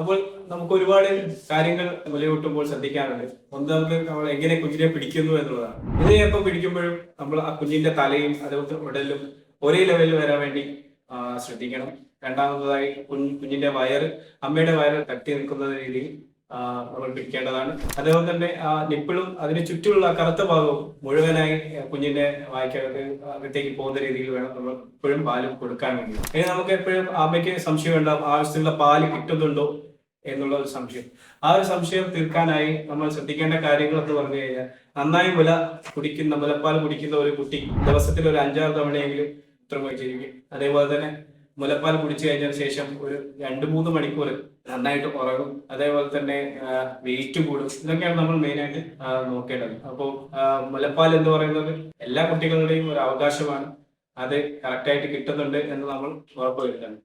അപ്പോൾ നമുക്ക് ഒരുപാട് കാര്യങ്ങൾ മുലയൂട്ടുമ്പോൾ ശ്രദ്ധിക്കാറുണ്ട്. ഒന്നാമത് നമ്മൾ എങ്ങനെ കുഞ്ഞിനെ പിടിക്കുന്നു എന്നുള്ളതാണ്. ഇതിനെ എപ്പോൾ പിടിക്കുമ്പോഴും നമ്മൾ ആ കുഞ്ഞിന്റെ തലയും അതുപോലെ ഉടലും ഒരേ ലെവലിൽ വരാൻ വേണ്ടി ശ്രദ്ധിക്കണം. രണ്ടാമതായി കുഞ്ഞിന്റെ വയറ് അമ്മയുടെ വയറ് തട്ടി നിൽക്കുന്ന രീതിയിൽ നമ്മൾ പിടിക്കേണ്ടതാണ്. അതേപോലെ തന്നെ ആ നിപ്പിളും അതിന് ചുറ്റുമുള്ള കറുത്ത ഭാഗവും മുഴുവനായി കുഞ്ഞിന്റെ അകത്തേക്ക് പോകുന്ന രീതിയിൽ വേണം നമ്മൾ എപ്പോഴും പാല് കൊടുക്കാൻ വേണ്ടി. ഇനി നമുക്ക് എപ്പോഴും അമ്മയ്ക്ക് സംശയം ഉണ്ടാവും, ആവശ്യത്തിലുള്ള പാല് കിട്ടുന്നുണ്ടോ എന്നുള്ള ഒരു സംശയം. ആ ഒരു സംശയം തീർക്കാനായി നമ്മൾ ശ്രദ്ധിക്കേണ്ട കാര്യങ്ങൾ എന്ന് പറഞ്ഞു കഴിഞ്ഞാൽ, നന്നായി മുലപ്പാൽ കുടിക്കുന്ന ഒരു കുട്ടി ദിവസത്തിൽ ഒരു 5-6 തവണയെങ്കിലും മൂത്രമൊഴിച്ചിരിക്കും. അതേപോലെ തന്നെ മുലപ്പാൽ കുടിച്ചു കഴിഞ്ഞതിന് ശേഷം ഒരു 2-3 മണിക്കൂർ നന്നായിട്ട് ഉറങ്ങും. അതേപോലെ തന്നെ വെയിറ്റ് കൂടും. ഇതൊക്കെയാണ് നമ്മൾ മെയിനായിട്ട് നോക്കേണ്ടത്. അപ്പോൾ മുലപ്പാൽ എന്ന് പറയുന്നത് എല്ലാ കുട്ടികളുടെയും ഒരു അവകാശമാണ്. അത് കറക്റ്റായിട്ട് കിട്ടുന്നുണ്ട് എന്ന് നമ്മൾ ഉറപ്പുവരുത്തണം.